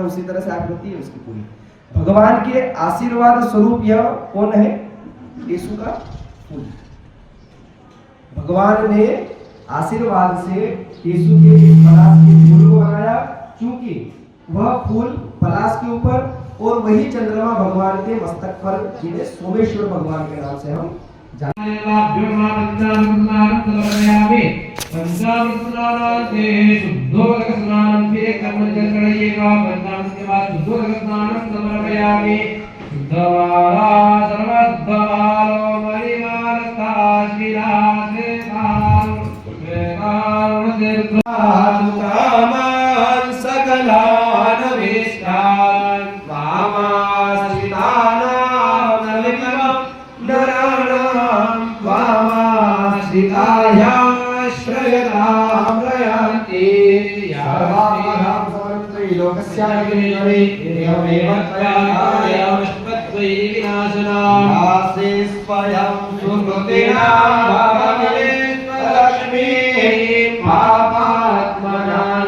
उसी तरह से आकृति है उसकी पूरी। भगवान के आशीर्वाद स्वरूप यह कौन है? यीशु का फूल। भगवान ने आशीर्वाद से यीशु के पलाश के फूल को बनाया, क्योंकि वह फूल पलाश के ऊपर और वही चंद्रमा भगवान के मस्तक पर, जिन्हें सोमेश्वर भगवान के नाम से हम जानते हैं। पंचामृतस्नानान्ते शुद्धोदकस्नानन्ते कर्मजल करणीयेगा। पंचामृत के बाद शुद्धोदकस्नानं समर्पयामि। शुद्धवाला सर्वद्धवालो मणिमालताश्रीराधे कारुणदीर्घालुकामान् सकलान् विष्टान् वामाश्रितानां नलिनं नराणां वामाश्रिताया श्रयताम्रयन्ति यावाहं समर्पयिलोकस्याग्निरे एवमेव त्वयायामश्वत्वैः विनाशनाम् आसे स्वयं सुकृतिना भवने लक्ष्मीः पापात्मनां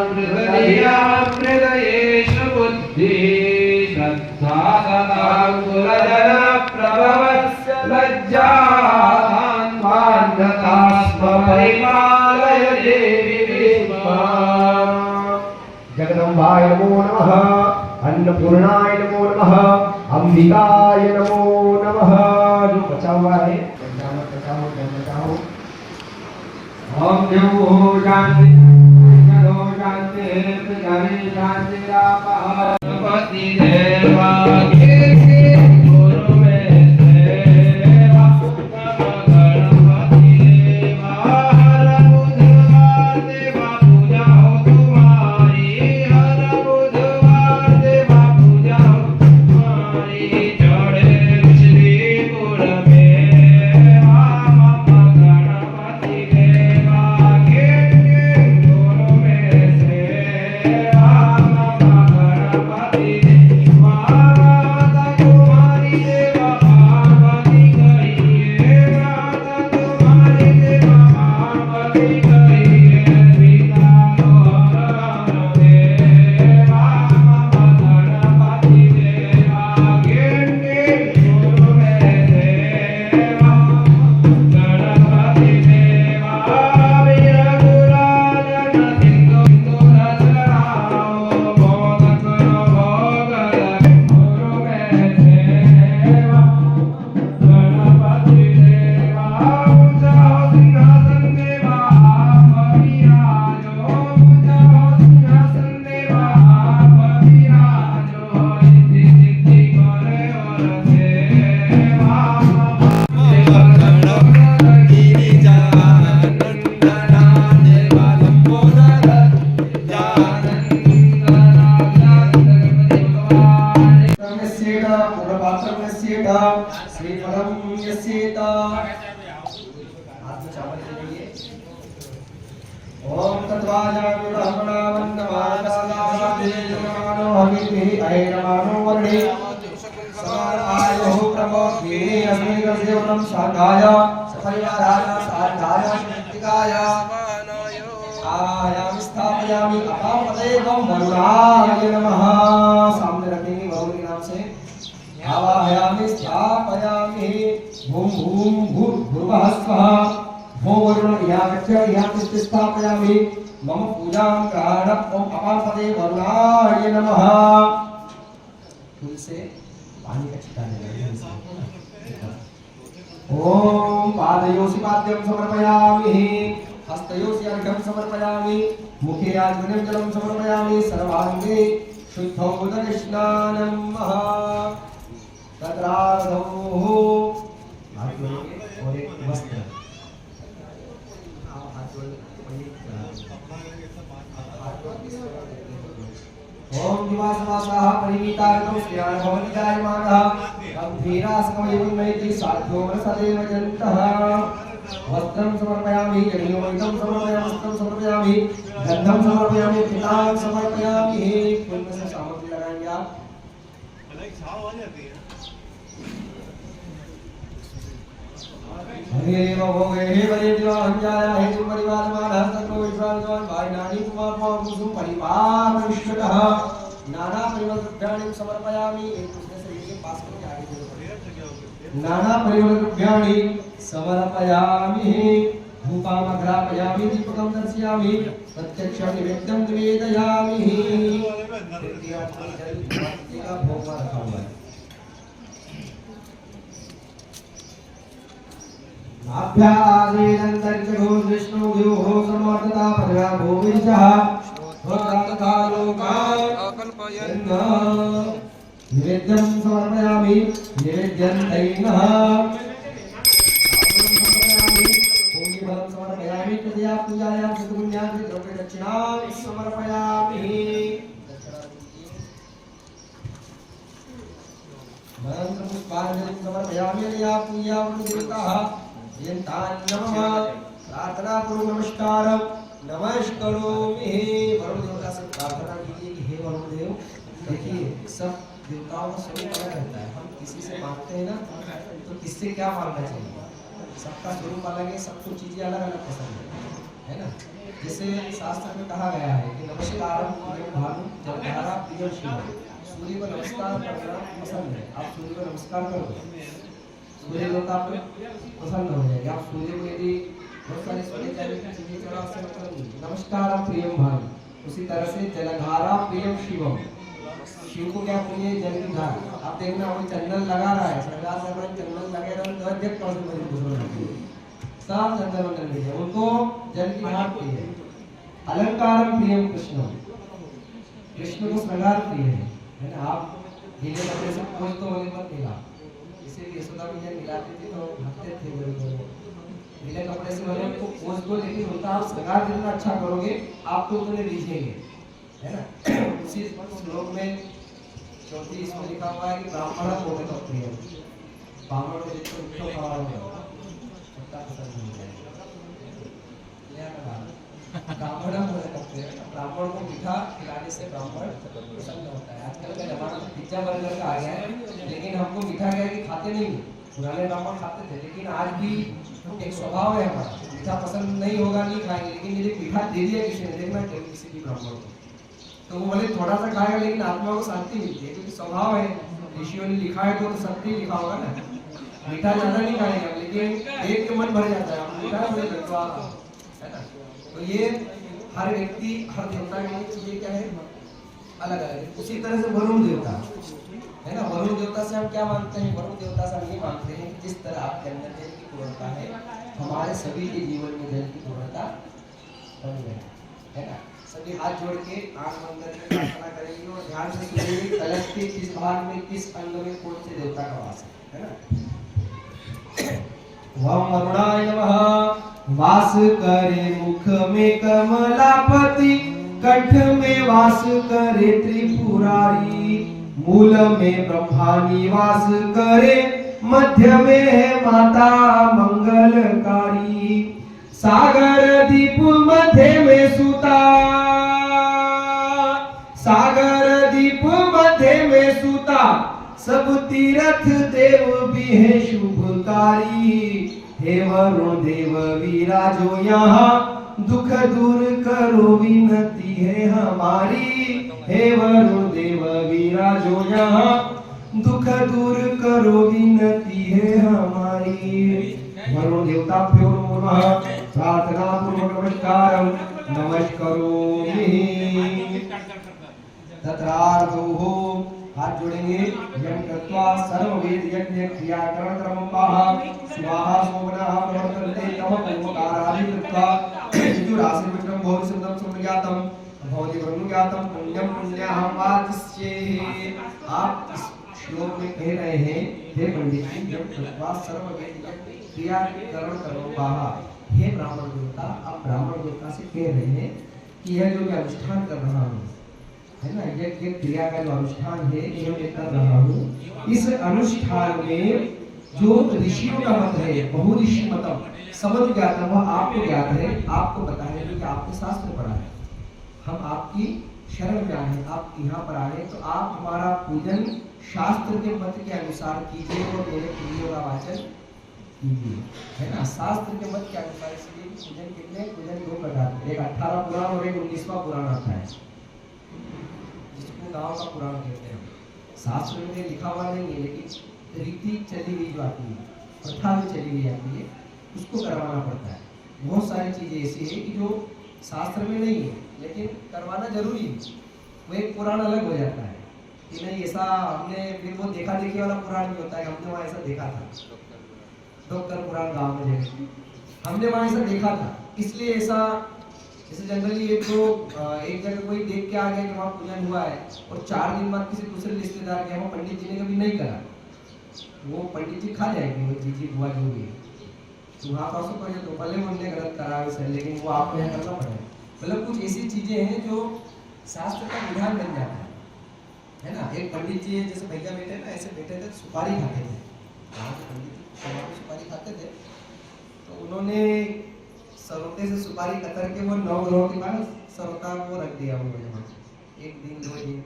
हृदयेषु बुद्धिः श्रद्धा सतां कुलजन प्रभवस्य लज्जान्वान्धतास्मपरिपालय देवी विश्वम्। जगदम्बाय नमो नमः, अन्नपूर्णाय नमो नमः, अंबिकाय नमो नमः। जो बचा हुआ है बचाओ। ओम देवो शांति जलो शांति पृथ्वी शांति रापति देवा ओम तत्वाजानुरहमणावन्दवादादादेजमानो हविर्भिः ऐरमानो वर्णे समानायो प्रमोद्भिः अस्मिन् शाखाय सपरिवाराय साधाय शक्तिकाय आयामि स्थापयामि अपापदेवं वरुणाय नमः। सामने रखेंगे वरुण के नाम से। आवाहयामि स्थापयामि ओम भूम भूर्भुवः स्वः। भो वरुण यागच्छ याति स्थापयामि मम पूजां कारः। ओम अपापदे वरुणाय नमः। फूल से पानी का छिटा लेंगे। ओम पादयोसि पाद्यं समर्पयामि हस्तयोसि अर्घ्यं समर्पयामि मुखे आचमनीयं जलं समर्पयामि सर्वांगे शुद्धोदकस्नानं महा तत्रार्धौ हाथ जोड़ेंगे और एक वस्त्र ओम दिवासवासः परिमितार्थं श्रेयान् भवति जायमानः गंभीरास्कमयुन्नयति साध्यो सदैव जन्तः वस्त्रं समर्पयामि जनियोमितं समर्पयामि वस्त्रं समर्पयामि गन्धं समर्पयामि पितां समर्पयामि पुण्य से सामग्री लगाएंगे आप हरे भोगे हे वरे दिवाहं जाया हे तुम परिवारमानः सकलो विश्वासवान् भाई नानी कुमार पाव कुसुम परिवार विश्वतः नाना परिवर्तनानि समर्पयामि एक दूसरे से ये पास करके आगे नाना परिवर्तनानि समर्पयामि धूपामघ्रापयामि दीपकं दर्शयामि प्रत्यक्षं निवेद्यं निवेदयामि का भोग रखा हुआ है अभ्यासेनन्तर्जगो विष्णु व्यूहो समर्थता पदवा भूमिशः स्वतः लोकान् अकल्पयन् निवेद्यं समर्पयामि निवेद्यं तैनः फलं समर्पयामि तदया पूजायां सद्पुण्यां द्रव्य दक्षिणां समर्पयामि मंत्र पुष्पांजलिं समर्पयामि तदया पूजां देवताः यन्तान्नमः प्रार्थना करो नमस्कारं नमस्करोमि वरुण देवता से प्रार्थना कीजिए कि हे वरुण देव देखिए सब देवताओं का स्वरूप अलग रहता है हम किसी से मांगते हैं ना तो किससे क्या मांगना चाहिए सबका स्वरूप अलग है सबको चीजें अलग अलग पसंद है ना जैसे शास्त्र में कहा गया है कि नमस्कारम भानु जलधारा प्रिय शिव सूर्य को नमस्कार करना पसंद है आप सूर्य को नमस्कार करो सूर्य देवता आपको पसंद हो जाएगा आप सूर्य को यदि बहुत सारी सूर्य चाहे चीजें चढ़ा से मतलब नमस्कार प्रियम भानु उसी तरह से जलधारा प्रियम शिवम शिव को क्या प्रिय जल की धारा आप देखना वो चंदन लगा रहा है सरकार में चंदन लगे रहा है तो देख कौन से बड़ी सब चंदन वंदन लीजिए उनको जल की धारा प्रिय है अलंकारम प्रियम कृष्ण कृष्ण को श्रृंगार प्रिय है ना आप गीले कपड़े से पोज तो होने पर मिला इसीलिए यशोदा मैया मिलाते थे तो हंसते थे बड़े गीले कपड़े से भले उनको पोज दो लेकिन उनका आप श्रृंगार जितना अच्छा करोगे आप तो उतने रीझेंगे है ना उसी श्लोक में 34 में लिखा हुआ है कि ब्राह्मण होने का प्रिय ब्राह्मण को जितना उठो खड़ा होगा सबका पसंद हो जाएगा ब्राह्मण होने का प्रिय ब्राह्मण को मीठा खिलाने से ब्राह्मण पसंद होता है आजकल का जमाना में पिज्जा बर्गर का आ गया है लेकिन हमको मीठा क्या है कि खाते नहीं पुराने ब्राह्मण खाते थे लेकिन आज भी एक स्वभाव है हमारा मीठा पसंद नहीं होगा नहीं खाएंगे लेकिन यदि मीठा दे दिया किसी ने देखना किसी भी ब्राह्मण को तो वो भले थोड़ा सा खाएगा लेकिन आत्मा को शांति मिलती है क्योंकि स्वभाव है ऋषियों ने लिखा है तो सत्य लिखा होगा ना मीठा ज्यादा नहीं खाएगा लेकिन देख के मन भर जाता है मीठा बड़े लगवा है ना तो ये हर व्यक्ति हर देवता के लिए चीजें क्या है अलग अलग उसी तरह से वरुण देवता है ना वरुण देवता से हम क्या मानते हैं वरुण देवता से हम ये मानते हैं कि जिस तरह आपके अंदर जल की पूर्णता है हमारे सभी के जीवन में जल की पूर्णता बन गई है ना सभी हाथ जोड़ के आंख बंद करके प्रार्थना करेंगे और ध्यान से सुनेंगे कलश के किस भाग में किस अंग में कौन से देवता का वास है ना वम वरुणाय नमः वास करे मुख में कमलापति कंठ में वास करे त्रिपुरारी मूल में ब्रह्मा निवास करे मध्य में है माता मंगलकारी सागर दीप मध्य में सुता सागर दीप मध्य में सुता सब तीर्थ देव भी है शुभकारी हे वरुण देव विराजो यहाँ दुख दूर करो विनती है हमारी हे वरुण देव विराजो यहाँ दुख दूर करो विनती है हमारी वरुण देवताभ्यो नमः प्रार्थना पूर्वक नमस्कारं नमस्करोमि तत्रार्धो हाथ जोड़ेंगे यम कृत्वा सर्ववेद यज्ञ क्रियाकरण क्रमं स्वाहा पुण्यम पुण्याहम वाचिष्ये। आप इस श्लोक में कह रहे हैं, हे पंडित जी, यम कृत्वा सर्ववेद क्रियाकरण करोपाः। हे ब्राह्मण देवता, आप ब्राह्मण देवता से कह रहे हैं कि यह जो मैं अनुष्ठान कर रहा हूँ, है ना, यज्ञ क्रिया का जो अनुष्ठान है ये मैं कर रहा हूँ, इस अनुष्ठान में जो ऋषियों का मत है, बहुऋषि मतम, समझ ज्ञात वह आपको ज्ञात है, आपको पता है कि आपने शास्त्र पढ़ा है, हम आपकी शरण में आए हैं, आप यहाँ पर आए तो आप हमारा पूजन शास्त्र के मत के अनुसार कीजिए और मेरे पुण्यों का वाचन कीजिए, है ना। शास्त्र के मत के अनुसार, इसलिए पूजन कितने, पूजन 2 प्रकार के, एक 18 पुराण और एक 19वां पुराण आता है, जिसको गांव का पुराण कहते हैं। शास्त्र में लिखा हुआ नहीं है, लेकिन रीति चली हुई जो आती है, प्रथा में चली हुई आती है, उसको करवाना पड़ता है। बहुत सारी चीजें ऐसी है कि जो शास्त्र में नहीं है लेकिन करवाना जरूरी है, वो एक पुराण अलग हो जाता है कि नहीं ऐसा हमने, फिर वो देखा देखी वाला पुराण भी होता है, हमने वहाँ ऐसा देखा था, डॉक्टर पुराण गांव में हमने वहाँ ऐसा देखा था, इसलिए ऐसा, जैसे जनरली एक जगह कोई देख के आ गया कि वहाँ पूजन हुआ है और 4 दिन बाद किसी दूसरे रिश्तेदार के वहाँ पंडित जी ने कभी नहीं करा, वो पंडित जी खा जाएंगे, वो जीजी बुआ जो भी है, तो वहाँ पर तो पहले उन्होंने गलत करा है, लेकिन वो आपको यहाँ करना पड़ेगा। मतलब कुछ ऐसी चीजें हैं जो शास्त्र का विधान बन जाता है ना। एक पंडित जी जैसे भैया बैठे ना, ऐसे बैठे थे, सुपारी खाते थे, सुपारी खाते थे, तो उन्होंने सरोते से सुपारी कतर के वो 9 ग्रहों के बाद सरोता को रख दिया उन्होंने, 1 दिन 2 दिन,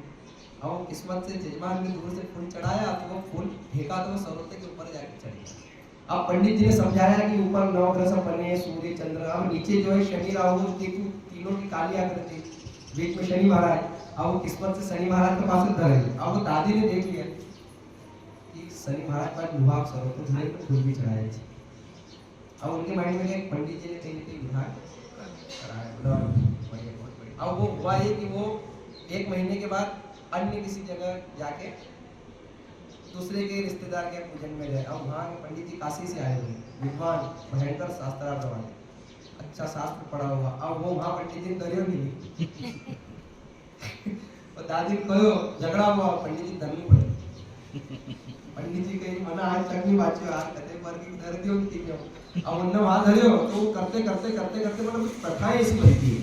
और किस्मत से जजमान ने दूर से फूल चढ़ाया तो वो फूल फेंका तो वो सरोते के ऊपर जाके चढ़ गया। अब पंडित जी ने समझाया कि ऊपर 9 ग्रह सब बने, सूर्य चंद्र, अब नीचे जो है शनि राहु तीनों की काली आकृति, बीच में शनि महाराज, अब वो किस्मत से शनि महाराज के पास उतर गए। अब वो दादी ने देख लिया कि शनि महाराज पर विभाग सरोते धरे तो फूल भी चढ़ाए। अब उनके माइंड में एक पंडित जी ने कहीं विभाग कराया, अब वो हुआ ये कि वो 1 महीने के बाद अन्य किसी जगह जाके दूसरे के रिश्तेदार के पूजन में गए। अब वहाँ के पंडित जी काशी से आए हुए, विद्वान, भयंकर शास्त्रार्थ वाले, अच्छा शास्त्र पढ़ा हुआ। अब वो वहाँ पंडित जी करियो नहीं और दादी को झगड़ा हुआ, पंडित जी धरनी पड़े, पंडित जी कहीं मना आज चटनी बाची आज कते पर की धर दियो की क्यों, अब उन्होंने वहाँ धरियो तो करते करते करते करते मतलब कुछ प्रथाएं ऐसी बनती है।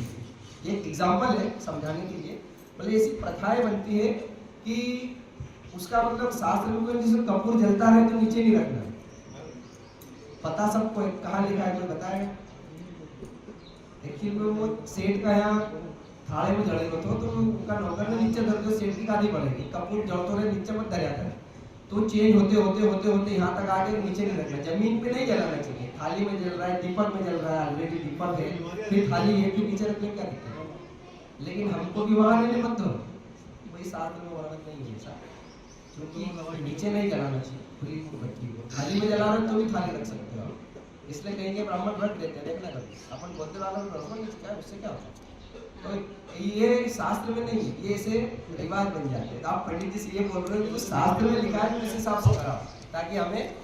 एक एग्जाम्पल है समझाने के लिए, मतलब ऐसी प्रथाएं बनती है कि उसका मतलब शास्त्र में जिसमें कपूर जलता है तो नीचे नहीं रखना, पता सबको कहाँ लिखा है कोई बताए। देखिए वो सेठ का यहाँ थाले में जड़े होते हो तो उनका नौकर ने नीचे धर दो, सेठ की गाली पड़ेगी, कपूर जलते रहे नीचे मत धर जाता है, तो चेंज होते होते होते होते यहाँ तक आके नीचे नहीं रखना, जमीन पे नहीं जलाना चाहिए। थाली में जल रहा है, दीपक में जल रहा है, ऑलरेडी दीपक है, फिर थाली है फिर नीचे रखने क्या दिक्कत है। लेकिन हमको भी वहाँ लेने मत दो, वही साथ में वर्णन नहीं है ऐसा, क्योंकि नीचे नहीं जलाना चाहिए, खुली बत्ती को थाली में जला रहे तो भी थाली रख सकते हो, इसलिए कहेंगे ब्राह्मण रख देते हैं, देखना कभी अपन बोलते वाला क्या उससे क्या होता है। तो ये शास्त्र में नहीं है, ये ऐसे रिवाज बन जाते हैं। तो आप पंडित जी से ये बोल रहे हो तो शास्त्र में लिखा है, इस हिसाब से कराओ ताकि हमें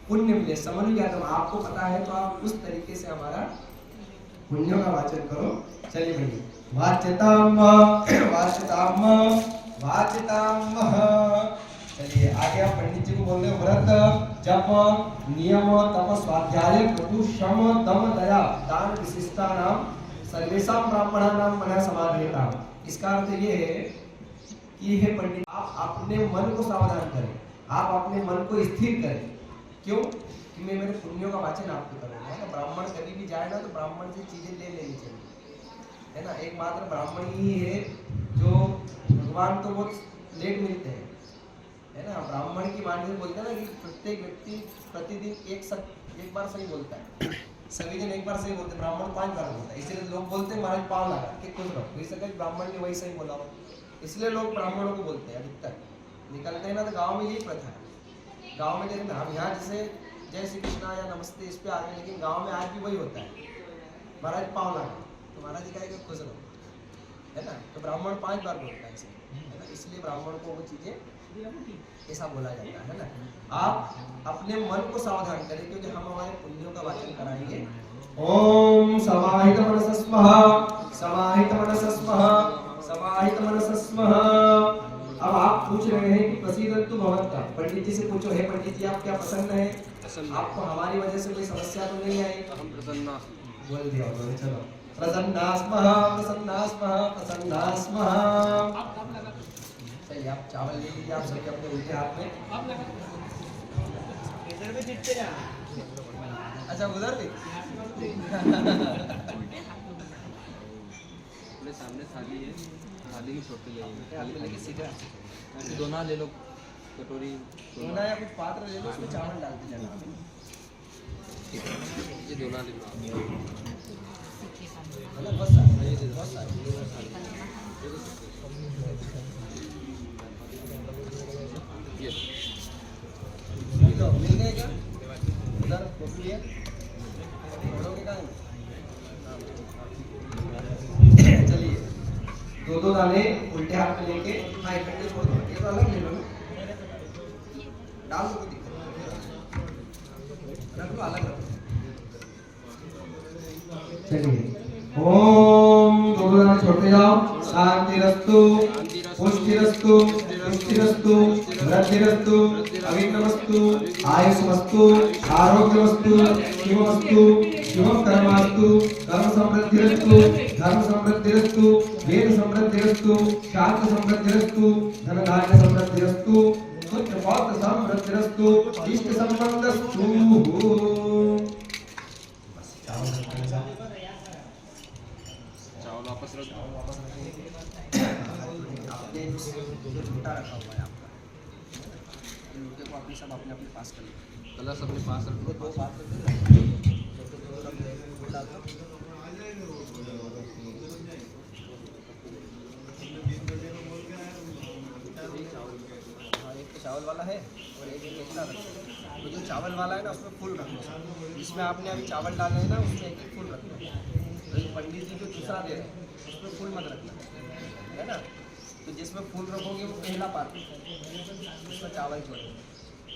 पुण्य मिले। समझ गया, तो आपको पता है तो आप उस तरीके से हमारा पुण्यों का वाचन करो। चलिए भैया, वाच्यताम वाच्यताम वाच्यताम। चलिए आगे आप पंडित जी को बोल रहे हो, व्रत जप नियम तप स्वाध्याय क्रतु श्रम दम दया दान विशिष्टा नाम सर्वेशम ब्राह्मणा नाम मना समाधेता। इसका अर्थ ये है कि हे पंडित, आप अपने मन को सावधान करें, आप अपने मन को स्थिर करें। क्यों? कि मैं मेरे पुण्यों का वाचन आपको करूँगा। तो ब्राह्मण कभी भी जाए ना तो ब्राह्मण से चीजें ले लेनी चाहिए, है ना। एकमात्र ब्राह्मण ही है जो भगवान तो बहुत लेट मिलते हैं, है ना। ब्राह्मण की वाणी से बोलते हैं ना कि प्रत्येक व्यक्ति प्रतिदिन एक बार सही बोलता है, सभी दिन एक बार सही बोलते, ब्राह्मण 5 बार बोलता है। इसलिए लोग बोलते हैं महाराज पाँव लगा के खुश रहो, वही सके ब्राह्मण ने वही सही बोला हो, इसलिए लोग ब्राह्मणों को बोलते हैं। अधिकतर निकलते हैं ना तो गाँव में यही प्रथा है। गाँव में देखना, हम यहाँ जैसे जय श्री कृष्णा या नमस्ते इस पे आ गए, लेकिन गाँव में आज भी वही होता है, महाराज पाँव लगा तो महाराज जी कहेंगे खुश रहो, है ना। तो ब्राह्मण 5 बार बोलता है, है ना। इसलिए ब्राह्मण को वो चीजें ऐसा बोला जाता है ना। आप अपने मन को सावधान करें क्योंकि हम हमारे पुण्यों का वाचन कराएंगे। ओम समाहित मनसस्मः समाहित मनसस्मः समाहित मनसस्मः पंडित जी से पूछो, हे पंडित जी आप क्या प्रसन्न है? आपको हमारी वजह से कोई समस्या तो नहीं आई? हम प्रसन्न बोल दिया उन्होंने। चलो, प्रसन्नास्मः प्रसन्नास्मः प्रसन्नास्मः। चलिए आप चावल ले लीजिए, आप सभी अपने उल्टे हाथ में। अच्छा उधर भी अपने सामने थाली है, थाली में छोटे जाइए, थाली लेके सीधा दोना ले लो, कटोरी दोना या कुछ पात्र ले लो, उसमें चावल डालते जाना। ये दोना ले लो, बहुत सारे बहुत सारे। ये तो मिल गए क्या उधर? खोपड़ी है, छोड़ोगे कहाँ? चलिए, दो दाने उल्टे हाथ में लेके, हाँ इकट्ठे छोड़ दो, ये तो अलग ले लो ना, डाल दो, कोई दिक्कत नहीं, रख लो अलग रख लो। चलिए, ओम दो दाने छोड़ते जाओ। शांतिरस्तु पुष्टिरस्तु पुष्टिरस्तु वृद्धिरस्तु अविघ्नमस्तु आयुष्मस्तु आरोग्यमस्तु शिवमस्तु शुभम कर्मस्तु कर्म समृद्धिरस्तु धर्म समृद्धिरस्तु वेद समृद्धिरस्तु शांति समृद्धिरस्तु धन धान्य समृद्धिरस्तु पुत्र पौत्र समृद्धिरस्तु इष्ट संबंधस्तु। चावल वापस रख दो। आपने जो झूठा रखा हुआ है आपका, इन लोगों को अपने सब अपने अपने पास कर लो। कलश अपने पास रख दो। दो पात्र दो, हाँ एक तो चावल वाला है और एक एक्स्ट्रा रखो। तो जो चावल वाला है ना उसमें फूल रखो, जिसमें आपने अभी चावल डाले हैं ना उसमें एक फूल रखो। तो पंडित जी जो दूसरा दे रहे हैं उसमें फूल मत रखना, है ना? तो जिसमें फूल रखोगे वो पहला पात्र, उसमें चावल छोड़ेंगे,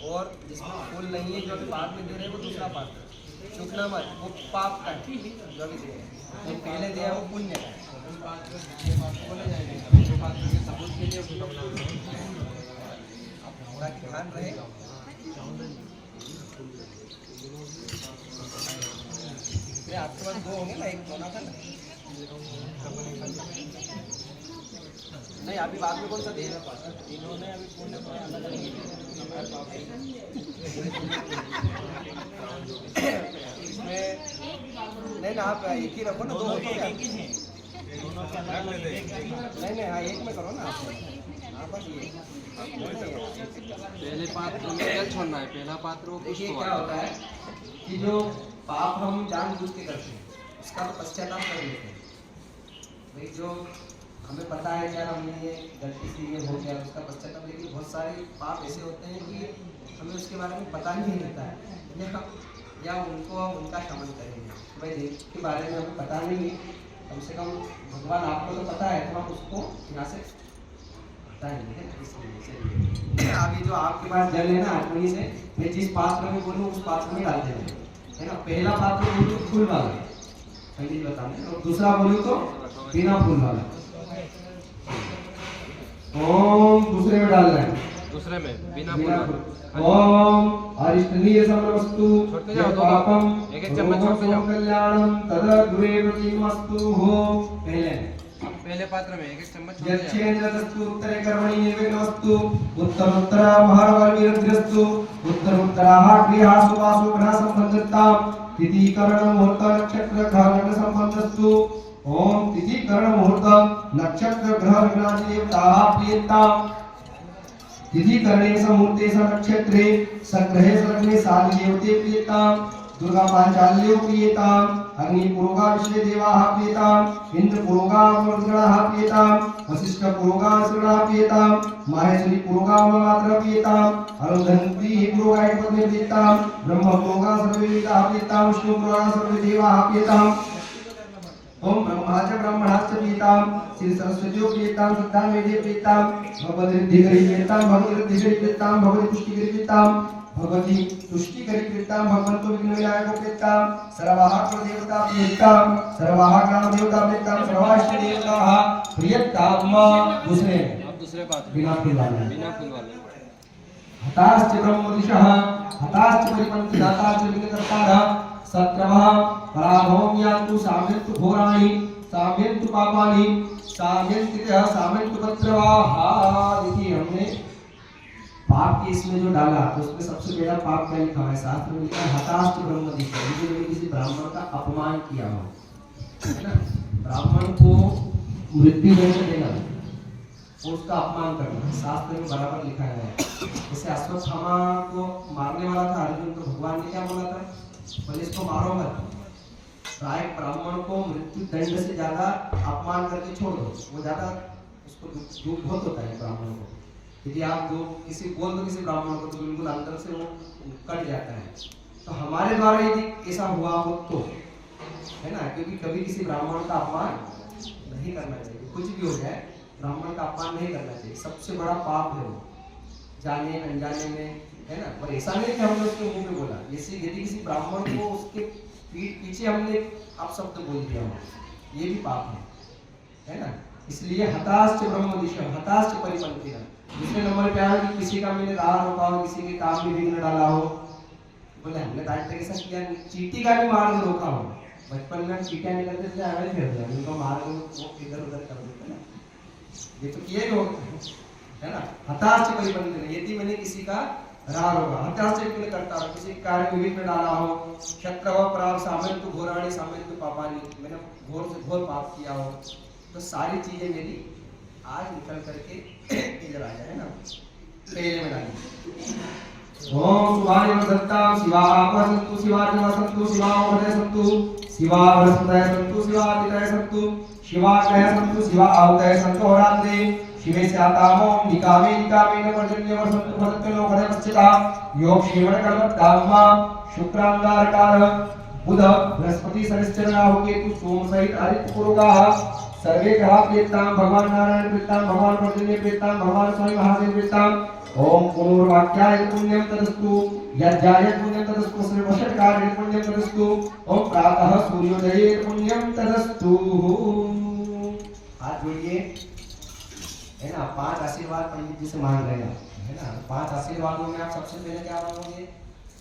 और जिसमें फूल नहीं है जो अभी बाद में दे रहे हैं वो दूसरा पात्र। चूकना मत, वो पाप का है जो अभी दे रहे हैं, जो पहले दिया वो पुण्य का है। सबूत के लिए ताकि ध्यान रहे। आपके पास दो होंगे ना, एक दोना था ना? नहीं अभी बाद में कौन सा दे रहा है? इन्होंने अभी पुण्य को अलग अलग इसमें नहीं ना, आप एक ही रखो ना, दो होते हैं नहीं नहीं, हाँ एक में करो ना आप। हाँ बस ये पहले पात्र में क्या छोड़ना है? पहला पात्र वो देखिए क्या होता है कि जो पाप हम जानबूझ के करते हैं उसका तो पश्चाताप कर लेते हैं भाई। जो हमें पता है यार हमने ये गलती से ये हो गया उसका पश्चाताप, लेकिन बहुत सारे पाप ऐसे होते हैं कि हमें उसके बारे में पता नहीं रहता है, या उनको हम उनका शमन करेंगे। भाई देव के बारे में हमें पता नहीं है, कम से कम भगवान आपको तो पता है, तो हम उसको यहाँ से बताएंगे। इसलिए चलिए, अभी जो आपके पास जल है ना अग्नि से, मैं जिस पात्र में बोलूँ उस पात्र में डालते हैं, है ना? पहला पात्र बोलूँ तो फूल वाला पंडित बताने, और दूसरा बोलूँ तो बिना फूल वाला। ओम दूसरे में डाल रहे हैं, दूसरे में बिना फूल। ओम अरिष्टनीय समस्तु पापम एक चम्मच छोड़ते जाओ। कल्याणम तदा दुरेवतीमस्तु हो। पहले पात्र में एक चम्मच छोड़ते जाओ। यच्छेन्द्रस्तु उत्तरे कर्मणि निर्विघ्नस्तु उत्तरोत्तरा महावर्गीरस्तु उत्तरोत्तराः क्रियासु वासु ग्रह संबंधितां तिथि करण मुहूर्त नक्षत्र ग्रह लग्न संबंधस्तु। ओम तिथि करण मुहूर्त नक्षत्र ग्रह लग्नादि देवताः प्रियतां तिथि करणे मुहूर्ते नक्षत्रे सग्रहे लग्ने साधि देवते प्रियतां दुर्गा पांचाल्यो प्रियताम् अग्नि पुरोगा विश्वे देवाः प्रियताम् इंद्र पुरोगा मरुद्गणाः प्रियताम् वसिष्ठ पुरोगा सुरणाः प्रियताम् माहेश्वरी पुरोगा मात्र प्रियताम् अरुंधती पुरोगा पद्मे प्रियताम् ब्रह्म पुरोगा सर्वे वेदाः प्रियताम् विष्णु पुरोगा सर्वे देवाः प्रियताम्। ओम ब्रह्माच ब्रह्मणाच प्रियताम् श्री सरस्वती प्रियताम् सिद्धां वेदे प्रियताम् भगवती ऋद्धिकरी प्रियताम् भगवती ऋद्धिकरी प्रियताम् भगवती पुष्टिकरी प्रियताम् भगवती तुष्टिकरी प्रियतां भगवन्तो विघ्न विनायको प्रियतां सर्वाः देवता प्रियतां सर्वाः ग्राम देवता प्रियतां सर्वाः इष्ट देवताः प्रियतां। दूसरे अब दूसरे पात्र बिना फूल वाले, बिना फूल वाले हताश्च ब्रह्मदिशः हताश्च परिपन्थि दाताश्च विघ्नकर्तारः सत्रवः पराभवं यान्तु साम्यन्तु घोराणि साम्यन्तु पापानि साम्यन्तितः साम्यन्तु पत्रवाहा। देखिए हमने पाप के इसमें जो डाला तो उसमें सबसे पहला पाप क्या लिखा है? शास्त्र में लिखा है हताश्च ब्रह्मदिशः, यदि मैंने किसी ब्राह्मण का अपमान किया हो, है ना, ब्राह्मण को मृत्यु दंड देना, उसका अपमान करना, शास्त्र में बराबर लिखा है। जैसे अश्वत्थामा को मारने वाला था अर्जुन, तो भगवान ने क्या बोला था? बोले इसको मारो मत, प्राय ब्राह्मण को मृत्यु दंड से ज्यादा अपमान करके छोड़ दो, वो ज्यादा उसको दुख बहुत होता है ब्राह्मण को। यदि आप जो किसी बोल दो किसी ब्राह्मण को तो बिल्कुल अंदर से वो कट जाता है। तो हमारे द्वारा यदि ऐसा हुआ हो तो, है ना, क्योंकि कभी किसी ब्राह्मण का अपमान नहीं करना चाहिए, कुछ भी हो जाए ब्राह्मण का अपमान नहीं करना चाहिए, सबसे बड़ा पाप है वो, जाने अनजाने में, है ना। पर ऐसा नहीं कि हमने उसके मुंह पे बोला, जैसे यदि किसी ब्राह्मण को उसके पीठ पीछे हमने अपशब्द बोल दिया हो, ये भी पाप है ना। इसलिए हताश्च ब्रह्मदिशः हताश्च परिपन्थिनः। दूसरे नंबर पे आया कि किसी का मैंने राह रोका हो, किसी के काम में विघ्न डाला हो, बोले हमने तो आज तक ऐसा किया नहीं। चींटी का भी मार्ग रोका हो, बचपन में हम चींटियां निकलते थे हमें फेर दिया, उनको मार्ग वो इधर उधर कर देते ना, ये तो किए लोग, है ना। हताश्च परिपन्थिनः, यदि मैंने किसी का राह रोका, हताश्च विघ्न करता हो, किसी कार्य में विघ्न डाला हो, शत्रव पराव साम्यन्तु घोराणि साम्यन्तु पापानि, मैंने घोर से घोर पाप किया हो, तो सारी चीजें मेरी आज निकल करके इधर आ जाए ना, पहले में डाली। ओम शिवाय नमः शिवा आपा सन्तु शिवा देवा सन्तु शिवा उदय सन्तु शिवा वरसुदय सन्तु शिवा दितय सन्तु शिवा कय सन्तु शिवा आहुतय सन्तु होरात्रे शिवे स्यातामो निकामे निकामेन पर्जन्य वर्षन्तु फलत्नो कदय पश्चिता योग श्रीमण कर्म धाम्मा शुक्रांगारकार बुध बृहस्पति शनिश्चर राहु केतु सोम सहित आदित्य पुरोगाः सर्वे ग्रहा प्रेतां भगवान नारायण प्रेतां भगवान पर्जन्य प्रेतां भगवान स्वामी महादेव प्रेतां ओम पुनर्वाक्याय पुण्यं तदस्तु यज्ञाय पुण्यं तदस्तु सर्वषट्कार्य पुण्यं तदस्तु ओम प्रातः सूर्योदये पुण्यं तदस्तु। हाथ जोड़िए, है ना। 5 आशीर्वाद पंडित जी से मांग रहे हैं, है ना। 5 आशीर्वादों में आप सबसे पहले क्या मांगोगे?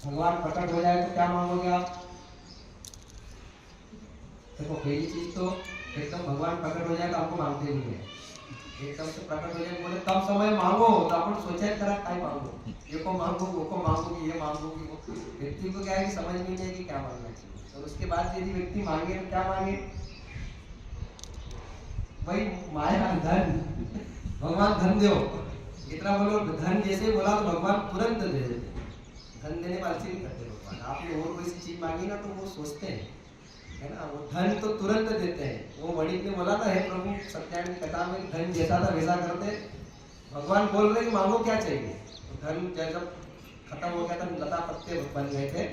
भगवान प्रकट हो जाए तो क्या मांगोगे आप? देखो पहली चीज तो एकदम भगवान प्रकट हो जाए तो आपको मांगते नहीं है, एकदम से प्रकट हो जाए बोले तब समय मांगो तो अपन सोचा करा काय मांगो, ये को मांगो वो को मांगो ये मांगो कि वो। व्यक्ति को क्या है कि समझ नहीं जाएगी क्या मांगना चाहिए। तो उसके बाद यदि व्यक्ति मांगे तो क्या मांगे? भाई माया धन, भगवान धन दो, इतना बोलो धन, जैसे बोला तो भगवान तुरंत दे देते। धन देने वाले नहीं करते भगवान। आपने और कोई सी चीज मांगी ना तो वो सोचते हैं, है ना, वो धन तो तुरंत देते हैं। वो वणिक ने बोला था, हे प्रभु सत्यान की कथा में धन जैसा था वैसा करते। भगवान बोल रहे कि मांगो क्या चाहिए। तो धन जब खत्म हो गया था, लता पत्ते बन गए थे,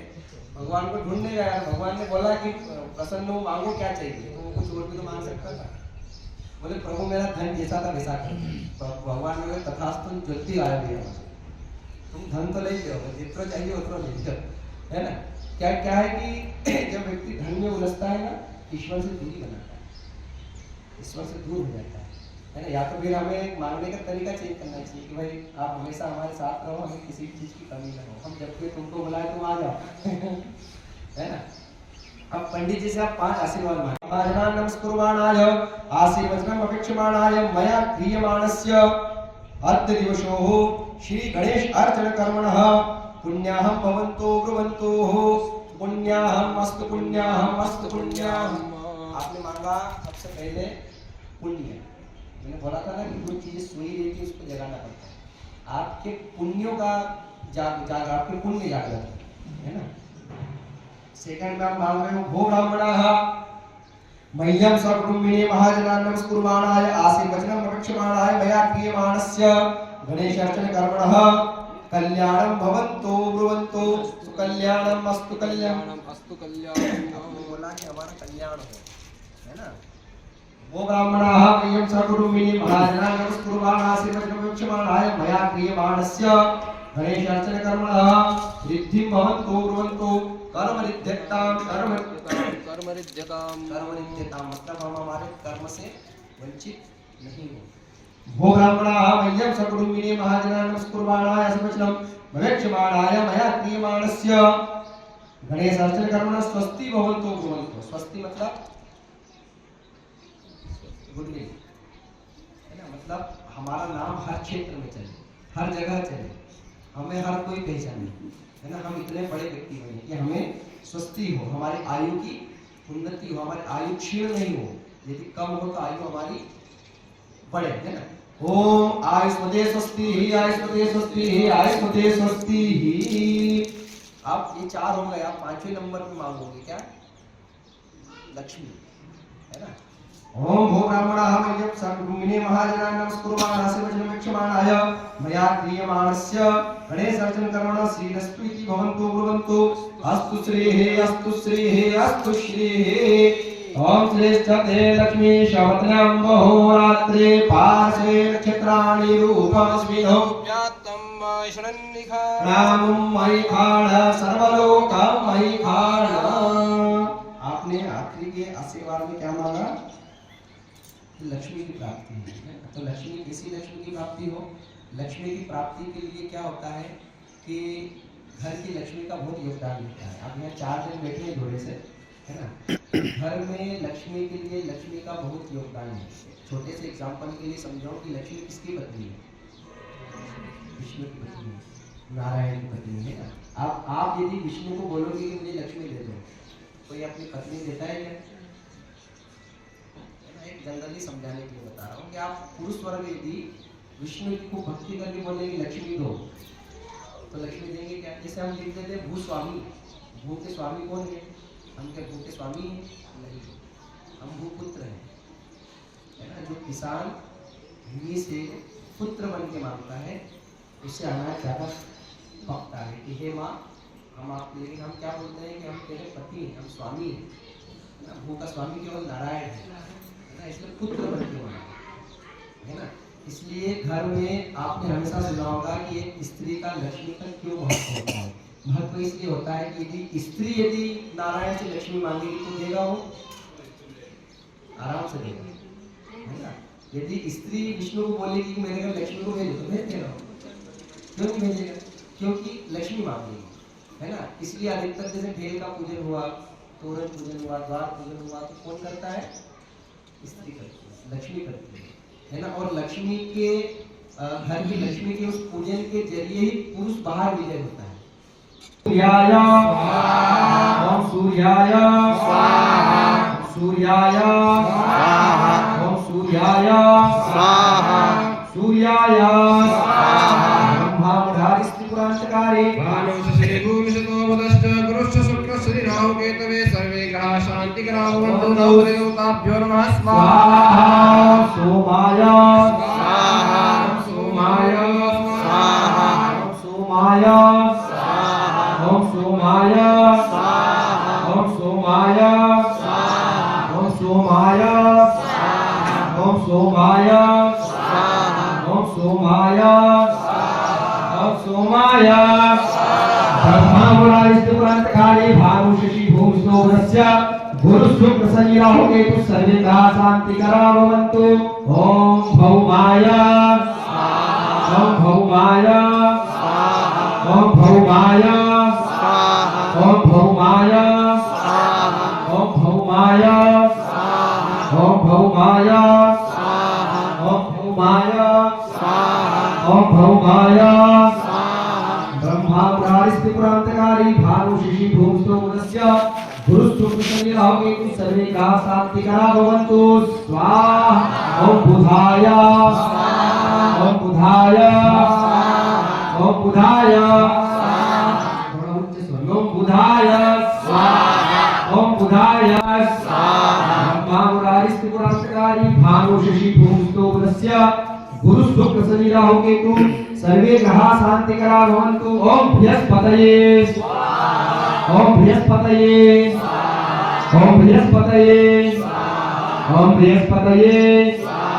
भगवान को ढूंढने गया। भगवान ने बोला कि प्रसन्न हो, मांगो क्या चाहिए। तो वो कुछ और भी तो मांग सकता था। बोले प्रभु मेरा धन जैसा था वैसा कर। भगवान ने बोला तथास्तु, जल्दी आया भैया, तुम धन तो ले लो, जितना चाहिए उतना ले लो, है ना। क्या क्या है कि जब व्यक्ति धन में उलझता है ना, ईश्वर से दूरी बनाता है, ईश्वर से दूर हो जाता है ना। या तो फिर हमें मांगने का तरीका चेंज करना चाहिए कि भाई आप हमेशा हमारे साथ रहो, हमें किसी भी चीज की कमी ना हो, हम जब भी तुमको बुलाए तुम आ जाओ है ना। अब पंडित जी से आप 5 आशीर्वाद मांगे। महाजनान् नमस्कुर्वाणाय आशीर्वचनम् अपेक्षमाणाय मया क्रियमाणस्य अद्य दिवसोः श्री गणेश अर्चन कर्मणः पुण्याहं भवन्तो ब्रुवन्तो पुण्याहं अस्तु पुण्याहं अस्तु पुण्याहं। आपने मांगा सबसे पहले पुण्य। मैंने बोला था ना कि जो चीजें सोई रहती है उसको जगाना पड़ता है। आपके पुण्यों का आपके पुण्य जागृत है ना। सेकंड में आप मांग रहे हो भो ब्राह्मणाः मह्यं सकुटुम्बिने महाजनान् नमस्कुर्वाणाय आशीर्वचनम् अपेक्षमाणाय मया क्रियमाणस्य गणेशार्चन कर्मणः कल्याणं भवन्तो ब्रुवन्तो सुकल्याणं अस्तु कल्याणं अस्तु कल्याणं। आपने बोला कि हमारा कल्याण हो, है ना। वो ब्राह्मणाः मह्यं सकुटुम्बिने महाजनान् नमस्कुर्वाणाय आशीर्वचनम् अपेक्षमाणाय मया क्रियमाणस्य गणेशार्चन कर्मणः रिद्धिं भवन्तो ब्रुवन्तो कर्मरिद्ध्यतां कर्मरिद्ध्यतां मतलब हम हमारे कर्म से वंचित नहीं हो। भो ब्राह्मणाः मह्यं सकुटुम्बिने महाजनाः नमस्कुर्वाणाय सवचनं भवेक्षमाणाय मया क्रियमाणस्य गणेशार्चन कर्मणः स्वस्ति भवन्तु कुर्वन्तु। स्वस्ति मतलब गुड विल है ना, मतलब हमारा नाम हर क्षेत्र में चले, हर जगह चले, हमें हर कोई पहचाने, है ना। हम इतने बड़े व्यक्ति बने कि हमें स्वस्ति हो, हमारी आयु की उन्नति हो, हमारी आयु क्षीण नहीं हो, यदि कम हो तो आयु हमारी बढ़े, है ना। ओम आयुष्मते स्वस्ति ही, आयुष्मते स्वस्ति ही, आयुष्मते स्वस्ति ही। आप ये 4 हो गए, आप 5वें नंबर पे मांगोगे क्या? लक्ष्मी, है ना। ओम भो ब्राह्मणाः मह्यं सकुटुम्बिने महाजनाः नमस्कुर्वाणाः सेवचनमेक्षमाणाय मया क्रियमाणस्य गणेशार्चन कर्मणः श्रीरस्तु इति भवन्तु ब्रुवन्तु। अस्तु श्रीः अस्तु श्रीः अस्तु श्रीः। ओम श्रेष्ठते लक्ष्मी शवतनं बहुरात्रे पार्श्वे नक्षत्राणि रूपमस्मिनो व्यात्तं शरणनिखा रामं मयि खाण सर्वलोकं मयि खाण। आपने आखिरी के आशीर्वाद में क्या मांगा? लक्ष्मी की प्राप्ति है। तो लक्ष्मी, किसी लक्ष्मी की प्राप्ति हो, लक्ष्मी की प्राप्ति के लिए क्या होता है कि घर की लक्ष्मी का बहुत योगदान होता है। आप यहाँ 4 दिन बैठे हैं जोड़े से, है ना। घर में लक्ष्मी के लिए लक्ष्मी का बहुत योगदान है। छोटे से एग्जांपल के लिए समझाओ कि लक्ष्मी किसकी पत्नी है? विष्णु की पत्नी है, नारायण की पत्नी है ना। आप यदि विष्णु को बोलोगे कि मुझे लक्ष्मी दे दो, कोई अपनी पत्नी देता है क्या? एक जनरली समझाने के लिए बता रहा हूँ कि आप पुरुष वर्ग यदि विष्णु की खूब भक्ति करके बोलेंगे लक्ष्मी दो, तो लक्ष्मी देंगे क्या? जैसे हम लिख देते हैं भूस्वामी, भू के स्वामी कौन है? हम क्या भू के स्वामी हैं? नहीं, हम भूपुत्र हैं, है ना। जो किसान भूमि से पुत्र बन के मांगता है, उससे अनाज ज़्यादा पकता है कि हे माँ हम आप, लेकिन हम क्या बोलते हैं कि हम तेरे पति हैं, हम स्वामी हैं, है ना। भू का स्वामी केवल नारायण है ना, इसलिए पुत्र बन के मांगा, है ना। इसलिए घर में आपने हमेशा सुना होगा कि एक स्त्री का लक्ष्मी का क्यों महत्व होता है। महत्व इसलिए होता है कि यदि स्त्री यदि नारायण से लक्ष्मी मांगेगी तो देगा वो, आराम से देगा, है ना। यदि स्त्री विष्णु को बोलेगी कि मेरे घर लक्ष्मी को भेजो, तो भेज देगा। क्यों नहीं भेजेगा? क्योंकि लक्ष्मी मांगेगी, है ना। इसलिए अधिकतर जैसे भेल का पूजन हुआ, तोरण पूजन हुआ, द्वार पूजन हुआ, तो कौन करता है? स्त्री करती है, लक्ष्मी करती है ना। और लक्ष्मी के घर की लक्ष्मी के उस पूजन के जरिए ही पुरुष बाहर विजय होता है। सूर्याय स्वाहा, ओम सूर्याय स्वाहा, सूर्याय स्वाहा, ओम सूर्याय स्वाहा, सूर्याय स्वाहा। ब्रह्मावधारिस्ति पुरांतकारे भानुषसे भूमिषतो वदश्च गुरुश्च शुक्रस्य राहु केतवे सर्वे ग्रहाः शान्तिकराः भवन्तु। देवताभ्यो नमः स्वाहा। सोमाय स्वाहा, सोमाय स्वाहा, सोमाय स्वाहा, ओम सोमाय स्वाहा, ओम सोमाय स्वाहा, ओम सोमाय स्वाहा, ओम सोमाय स्वाहा, ओम सोमाय स्वाहा, ओम सोमाय ब्रह्मावराजित पुरांतकाले भानु शशि भूमिष्ठो वदस्य गुरुस्तु प्रसन्न राहु केतु सर्वे ग्रहाः शान्तिकराः भवन्तु। ओम भौमाय स्वाहा, ओम भौमाय स्वाहा, ओम भौमाय स्वाहा, ओम भौमाय स्वाहा, ओम भौमाय स्वाहा, ओम भौमाय स्वाहा, ओम भौमाय स्वाहा, ओम भौमाय स्वाहा। ब्रह्मावराजित पुरांतकाले भानु शशि भूमिष्ठो वदस्य गुरुस्तु प्रसन्न राहु केतु सर्वे ग्रहाः शान्तिकराः भवन्तु। स्वाहा। ओम बुधाय स्वाहा, ओम बुधाय स्वाहा, ओम बुधाय स्वाहा, ओम बुधाय स्वाहा, ओम बुधाय स्वाहा। ब्रह्मावराजित पुरांतकाले भानु शशि भूमिष्ठो वदस्य गुरुस्तु प्रसन्न राहु केतु सर्वे ग्रहाः शान्तिकराः भवन्तु। ओम बृहस्पतये स्वाहा, ओम बृहस्पतये स्वाहा, ओम बृहस्पतये स्वाहा, ओम बृहस्पतये स्वाहा,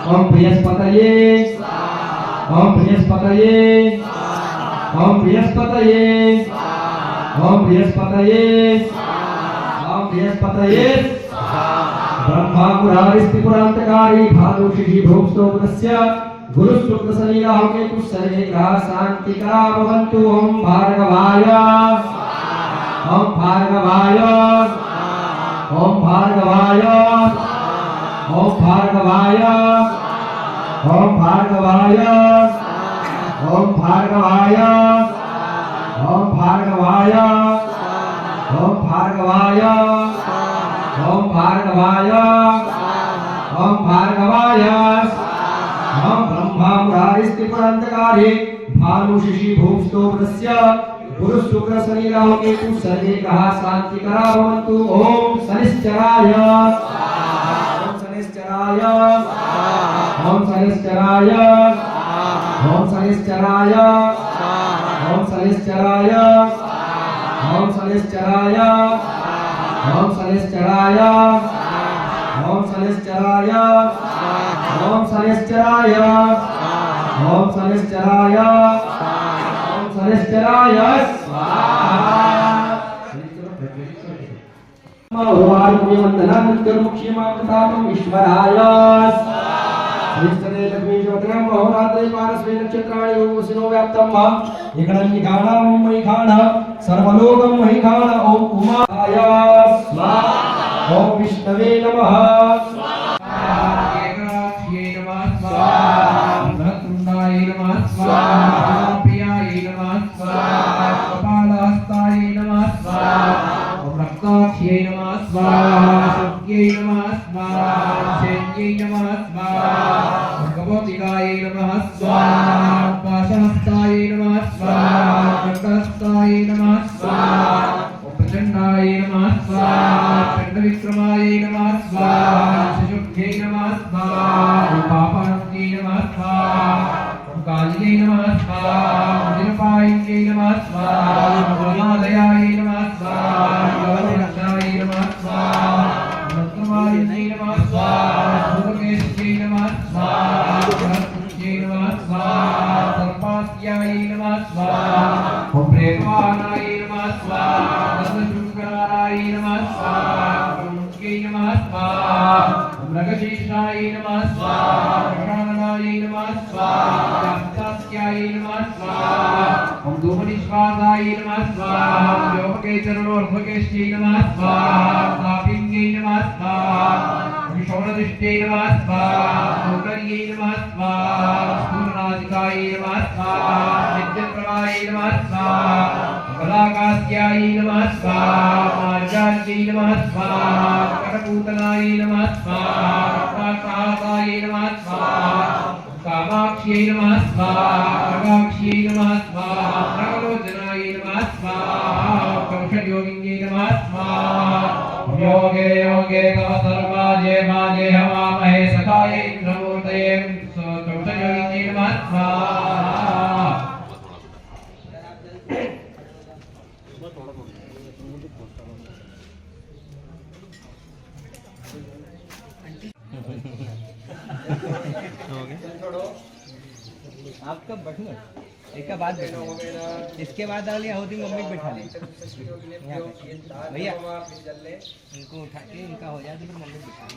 ओम बृहस्पतये स्वाहा, ओम बृहस्पतये स्वाहा, ओम बृहस्पतये स्वाहा, ओम बृहस्पतये स्वाहा, ओम बृहस्पतये स्वाहा। ब्रह्मा पुरारिस्त्रिपुरान्तकारी भानुषिः भोक्स्तोमस्य गुरुशुक्रशनिराहुकेतुः सर्वे ग्रहाः शान्तिकरा भवन्तु। ओम भार्गवाय ओम भार्गवाय ओम भार्गवाय ओम भार्गवाय ओम भार्गवाय ओम भार्गवाय ओम भार्गवाय ओम भार्गवाय ओम भार्गवाय ओम भार्गवाय ओम ब्रह्मा मुरारिस्त्रिपुरान्तकारी भानुषिः भोक्स्तोमस्य गुरुशुक्रशनिराहुकेतुः सर्वे ग्रहाः शान्तिकरा भवन्तु। ओम शनिश्चराय ओम शनिश्चराय ओम शनिश्चराय ओम शनिश्चराय ओम शनिश्चराय ओम शनिश्चराय ओम शनिश्चराय ओम शनिश्चराय ओम शनिश्चराय ओम शनिश्चराय ओम शनिश्चराय स्वाहा। ईश्वराय लक्ष्मी ज्योतिरं महोरात्रे पारस्वे नक्षत्राणि योगसिनो व्याप्तं मा एकणं निघाणा ओम महिघाण सर्वलोकं महिघाण ओम उमाय स्वाहा। ओम विष्णवे नमः स्वाहा। एकाक्षिये नमः स्वाहा। वक्रतुण्डाय नमः स्वाहा। प्रियाय नमः स्वाहा। कपालहस्ताय नमः स्वाहा। रक्ताक्षिये नमः स्वाहा। सत्यै नमः स्वाहा। शैल्यै नमः स्वाहा। भगवतिकाय नमः स्वाहा। पाशहस्ताय नमः स्वाहा। खड्गहस्ताय नमः स्वाहा। प्रचण्डाय नमः स्वाहा। चण्डविक्रमाय नमः स्वाहा। शिशुभ्यै नमः स्वाहा। पापान्त्यै नमः स्वाहा। काल्यै नमः स्वाहा। निरपायिन्यै नमः स्वाहा। हिमालयाय नमः स्वाहा। गवरक्षाय नमः स्वाहा। मंत्रमालिन्यै नमः स्वाहा। सूर्यकेशयै नमः स्वाहा। बृहस्पत्यै नमः स्वाहा। सर्पास्याय नमः स्वाहा। प्रेमवानाय नमः स्वाहा। दशशुक्राय नमः स्वाहा। ब्रह्मण्यै नमः स्वाहा। मृगशीर्षाय नमः स्वाहा। प्रशाननाय नमः स्वाहा। हस्तास्याय नमः स्वाहा। ओम धूमनिश्वासाय नमः स्वाहा। व्योमकेचरणोर्ध्वकेश्यै नमः स्वाहा। तापिन्यै नमः स्वाहा। विशौनदृष्ट्यै नमः स्वाहा। सौकर्यै नमः स्वाहा। स्थूलनासिकाय नमः स्वाहा। नित्यप्रभाय नमः स्वाहा। कलाकास्याय नमः स्वाहा। मार्जार्यै नमः स्वाहा। कटपूतनाय नमः स्वाहा। कपालकाय नमः स्वाहा। कामाक्ष्यै नमः स्वाहा। खगाक्ष्यै नमः स्वाहा। नगलोचनाय नमः स्वाहा। कौशलयोगिन्यै नमः स्वाहा। योगे योगे तव सर्वाजे माजे हवामहे सखाय इंद्रमूर्तये कौशलयोगिन्यै नमः स्वाहा। आप कब बैठना एक का बाद बैठो, इसके बाद वाली आहुति मम्मी को बैठा ले भैया, इनको उठा के इनका हो जाए तो फिर मम्मी बैठा ले।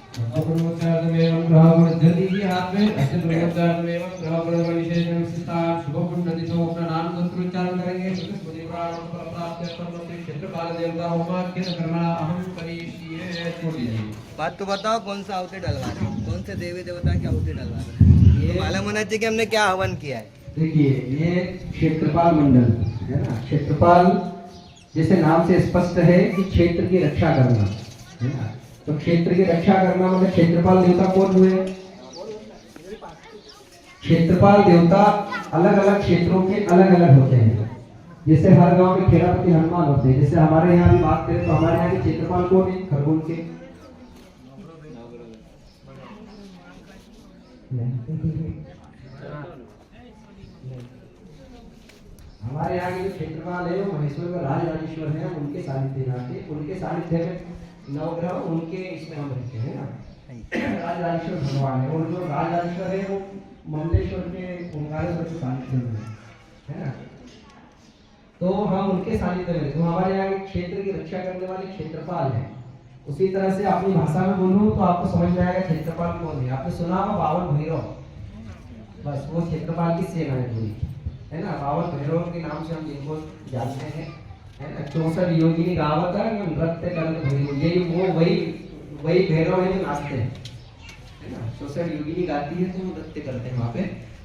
बात तो बताओ कौन सा आहुति डलवा रहे हो, कौन से देवी देवता की आहुति डलवा रहे हो, ये मालूम होना चाहिए कि हमने क्या हवन किया है। देखिए ये क्षेत्रपाल मंडल है ना, क्षेत्रपाल जैसे नाम से स्पष्ट है कि क्षेत्र की रक्षा करना है ना, तो क्षेत्र की रक्षा करना मतलब क्षेत्रपाल देवता कौन हुए? क्षेत्रपाल देवता अलग अलग क्षेत्रों के अलग अलग होते हैं। जैसे हर गांव में खेड़ापति हनुमान होते हैं, जैसे हमारे यहाँ भी बात करें तो हमारे यहाँ के क्षेत्रपाल कौन है? खरगोन के हमारे यहाँ के जो क्षेत्रपाल है वो महेश्वर का राज राजेश्वर है, उनके सानिध्य में आते, उनके सानिध्य में नवग्रह उनके इसमें हम रहते हैं ना। राज राजेश्वर भगवान है, और जो राज राजेश्वर है वो ममलेश्वर के ओंकारेश्वर के सानिध्य में है ना, तो हम उनके सानिध्य में रहते हैं। हमारे यहाँ के क्षेत्र की रक्षा करने वाले क्षेत्रपाल है, उसी तरह से अपनी भाषा में बोलूं तो आपको समझ में आएगा क्षेत्रपाल कौन है। आपने सुना होगा बावन भैरव, बस वो क्षेत्रपाल की सेना है पूरी, है ना। बावन भैरव के नाम से हम इनको जानते हैं, है ना। 64 योगिनी गावत है नृत्य करते भैरव, यही वो वही भैरव है जो नाचते हैं, है ना। 64 योगिनी गाती है तो वो नृत्य करते हैं वहाँ पे।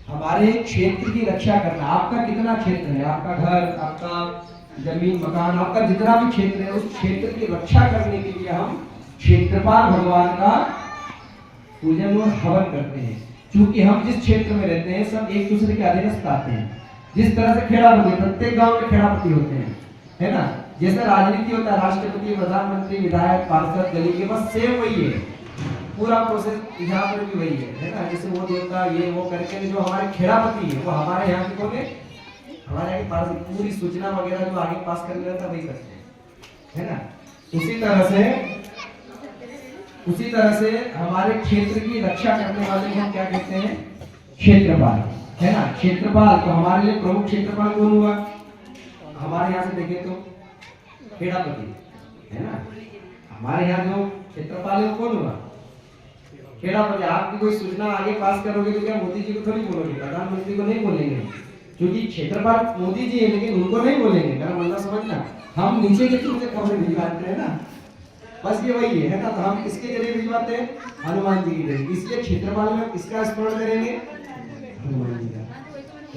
हमारे क्षेत्र की रक्षा करना, आपका कितना क्षेत्र है, आपका घर, आपका जमीन मकान, आपका जितना भी क्षेत्र है, उस क्षेत्र की रक्षा करने के लिए हम क्षेत्रपाल भगवान का पूजन और हवन करते हैं। क्योंकि हम जिस क्षेत्र में रहते हैं सब एक दूसरे के अधीनस्थ आते हैं। जिस तरह से खेड़ापति, प्रत्येक गांव में खेड़ापति होते हैं, है ना। जैसे राजनीति होता है, राष्ट्रपति, प्रधानमंत्री, विधायक, पार्षद, गली के, बस सेम वही है, पूरा प्रोसेस यहाँ पर भी वही है ना। जैसे वो देवता ये वो करके जो हमारे खेड़ापति है वो हमारे यहाँ के कौन है, हमारे यहाँ के पार्षद, पूरी सूचना वगैरह जो आगे पास करने रहता वही करते हैं, है ना। उसी तरह से हमारे क्षेत्र की रक्षा करने वाले को क्या कहते हैं, क्षेत्रपाल, है ना। क्षेत्रपाल तो हमारे लिए प्रमुख क्षेत्रपाल कौन हुआ, हमारे यहाँ से देखें तो खेड़ापति, है ना। हमारे यहाँ जो क्षेत्रपाल है वो कौन हुआ, खेड़ापति। आपकी कोई सूचना आगे पास करोगे तो क्या मोदी जी को थोड़ी बोलोगे, प्रधानमंत्री को नहीं बोलेंगे, क्योंकि क्षेत्रपाल मोदी जी है लेकिन उनको नहीं बोलेंगे। मेरा मतलब समझना, हम नीचे के थ्रू से खबरें भिजवाते हैं ना, बस ये वही है ना। तो हम किसके जरिए भिजवाते हैं, हनुमान जी के जरिए। इसलिए क्षेत्रपाल में किसका स्मरण करेंगे, हनुमान जी का।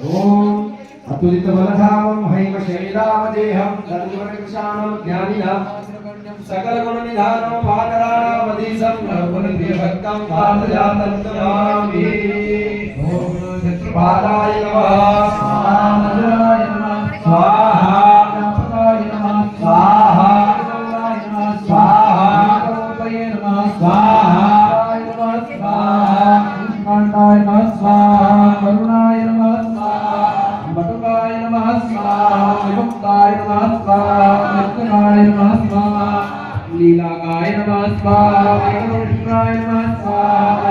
ओम अतुलित बलधामं हैम शैलावदेहं धनुर्वरकृशानं ज्ञानिनां सकल गुण निधानं भाकराणामधीशं नरगुणप्रियभक्तं भारतजातं नमामि। ओम क्षेत्रपालाय नमः, स्वाहाय नमः, स्वाहा व्यापकाय नमः, स्वाहा स्वाहा नमः, स्वाहा नमः, स्वाहा कांताय नमः, स्वाहा करुणाय नमः, स्वाहा बटुकाय नमः, स्वाहा विमुक्ताय नमः, स्वाहा नित्यकाय नमः, स्वाहा लीलाकाय नमः, स्वाहा ऐकलोष्णाय नमः, स्वाहा